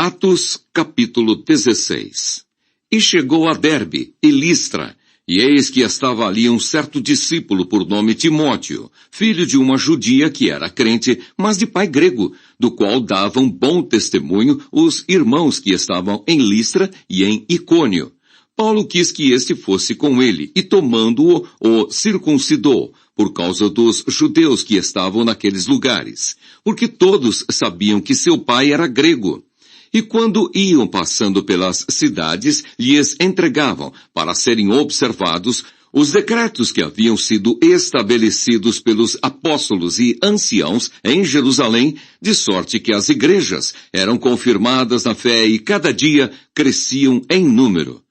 Atos, capítulo 16. E chegou a Derbe e Listra, e eis que estava ali um certo discípulo por nome Timóteo, filho de uma judia que era crente, mas de pai grego, do qual davam bom testemunho os irmãos que estavam em Listra e em Icônio. Paulo quis que este fosse com ele, e tomando-o, o circuncidou, por causa dos judeus que estavam naqueles lugares, porque todos sabiam que seu pai era grego. E quando iam passando pelas cidades, lhes entregavam, para serem observados, os decretos que haviam sido estabelecidos pelos apóstolos e anciãos em Jerusalém, de sorte que as igrejas eram confirmadas na fé e cada dia cresciam em número.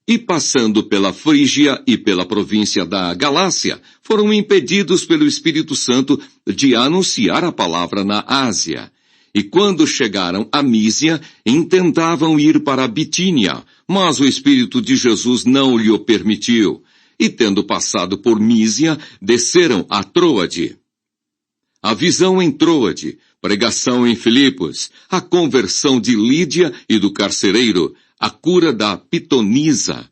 E passando pela Frígia e pela província da Galácia, foram impedidos pelo Espírito Santo de anunciar a palavra na Ásia. E quando chegaram a Mísia, intentavam ir para a Bitínia, mas o Espírito de Jesus não lhe o permitiu. E tendo passado por Mísia, desceram a Troade. A visão em Troade, pregação em Filipos, a conversão de Lídia e do carcereiro, a cura da pitonisa.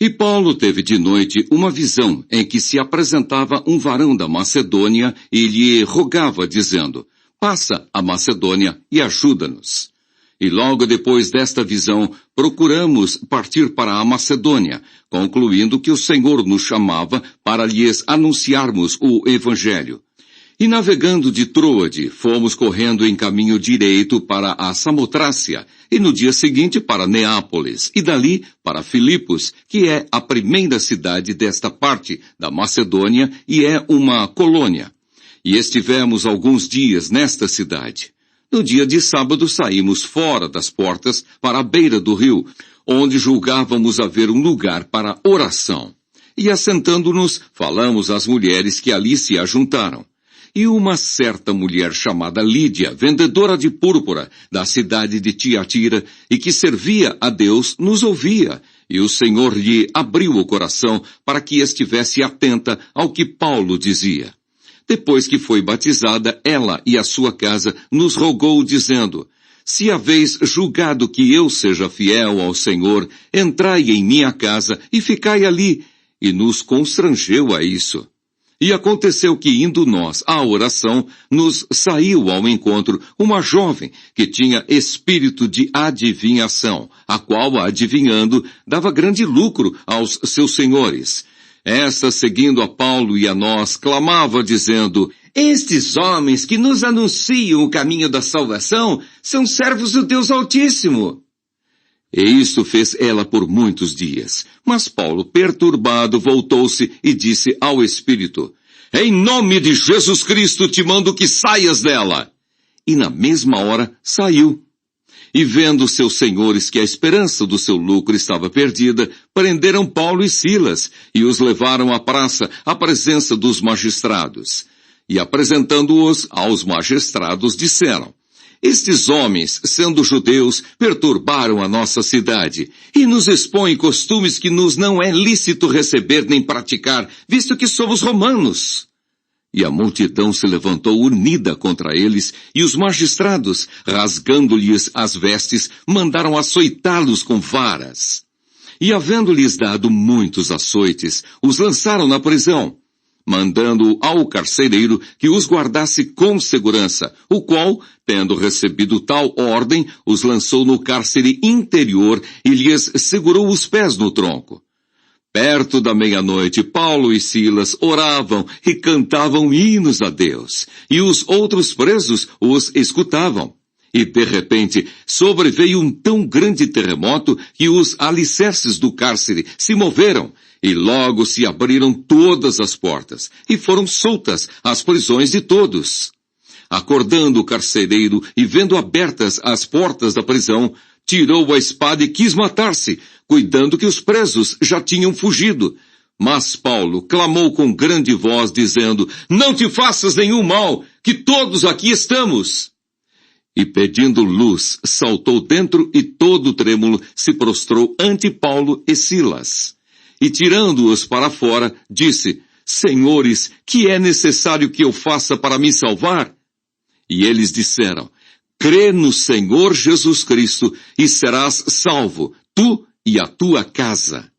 E Paulo teve de noite uma visão em que se apresentava um varão da Macedônia e lhe rogava, dizendo: passa a Macedônia e ajuda-nos. E logo depois desta visão, procuramos partir para a Macedônia, concluindo que o Senhor nos chamava para lhes anunciarmos o Evangelho. E navegando de Troade, fomos correndo em caminho direito para a Samotrácia, e no dia seguinte para Neápolis, e dali para Filipos, que é a primeira cidade desta parte da Macedônia e é uma colônia. E estivemos alguns dias nesta cidade. No dia de sábado saímos fora das portas para a beira do rio, onde julgávamos haver um lugar para oração. E assentando-nos, falamos às mulheres que ali se ajuntaram. E uma certa mulher chamada Lídia, vendedora de púrpura, da cidade de Tiatira, e que servia a Deus, nos ouvia, e o Senhor lhe abriu o coração para que estivesse atenta ao que Paulo dizia. Depois que foi batizada, ela e a sua casa nos rogou, dizendo: se haveis julgado que eu seja fiel ao Senhor, entrai em minha casa e ficai ali. E nos constrangeu a isso. E aconteceu que, indo nós à oração, nos saiu ao encontro uma jovem que tinha espírito de adivinhação, a qual, adivinhando, dava grande lucro aos seus senhores. Esta, seguindo a Paulo e a nós, clamava, dizendo: estes homens que nos anunciam o caminho da salvação são servos do Deus Altíssimo. E isto fez ela por muitos dias. Mas Paulo, perturbado, voltou-se e disse ao Espírito: em nome de Jesus Cristo te mando que saias dela. E na mesma hora saiu. E vendo seus senhores que a esperança do seu lucro estava perdida, prenderam Paulo e Silas e os levaram à praça, à presença dos magistrados. E apresentando-os aos magistrados, disseram: estes homens, sendo judeus, perturbaram a nossa cidade e nos expõem costumes que nos não é lícito receber nem praticar, visto que somos romanos. E a multidão se levantou unida contra eles, e os magistrados, rasgando-lhes as vestes, mandaram açoitá-los com varas. E havendo-lhes dado muitos açoites, os lançaram na prisão, mandando ao carcereiro que os guardasse com segurança, o qual, tendo recebido tal ordem, os lançou no cárcere interior e lhes segurou os pés no tronco. Perto da meia-noite, Paulo e Silas oravam e cantavam hinos a Deus, e os outros presos os escutavam. E de repente sobreveio um tão grande terremoto que os alicerces do cárcere se moveram, e logo se abriram todas as portas, e foram soltas as prisões de todos. Acordando o carcereiro e vendo abertas as portas da prisão, tirou a espada e quis matar-se, cuidando que os presos já tinham fugido. Mas Paulo clamou com grande voz, dizendo: não te faças nenhum mal, que todos aqui estamos. E pedindo luz, saltou dentro e todo trêmulo se prostrou ante Paulo e Silas. E tirando-os para fora, disse: senhores, que é necessário que eu faça para me salvar? E eles disseram: crê no Senhor Jesus Cristo e serás salvo, tu e a tua casa.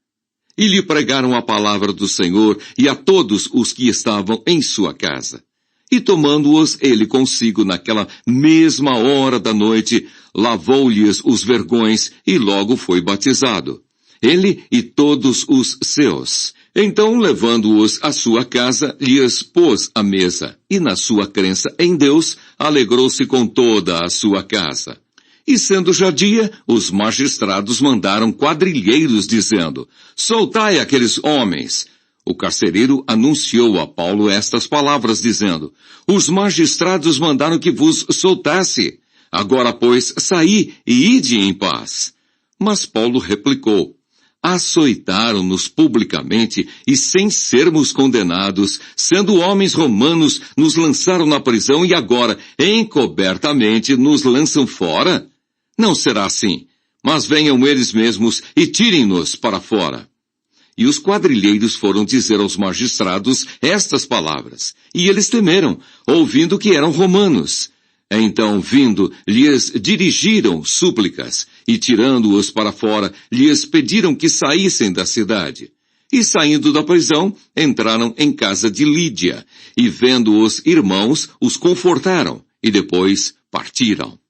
E lhe pregaram a palavra do Senhor e a todos os que estavam em sua casa. E tomando-os ele consigo naquela mesma hora da noite, lavou-lhes os vergões e logo foi batizado. Ele e todos os seus. Então, levando-os à sua casa, lhes pôs a mesa, e na sua crença em Deus, alegrou-se com toda a sua casa. E sendo já dia, os magistrados mandaram quadrilheiros, dizendo, soltai aqueles homens. O carcereiro anunciou a Paulo estas palavras, dizendo, os magistrados mandaram que vos soltasse. Agora, pois, saí e ide em paz. Mas Paulo replicou, açoitaram-nos publicamente e sem sermos condenados, sendo homens romanos, nos lançaram na prisão e agora, encobertamente, nos lançam fora? Não será assim, mas venham eles mesmos e tirem-nos para fora. E os quadrilheiros foram dizer aos magistrados estas palavras, e eles temeram, ouvindo que eram romanos. Então, vindo, lhes dirigiram súplicas, e tirando-os para fora, lhes pediram que saíssem da cidade. E saindo da prisão, entraram em casa de Lídia, e vendo os irmãos, os confortaram, e depois partiram.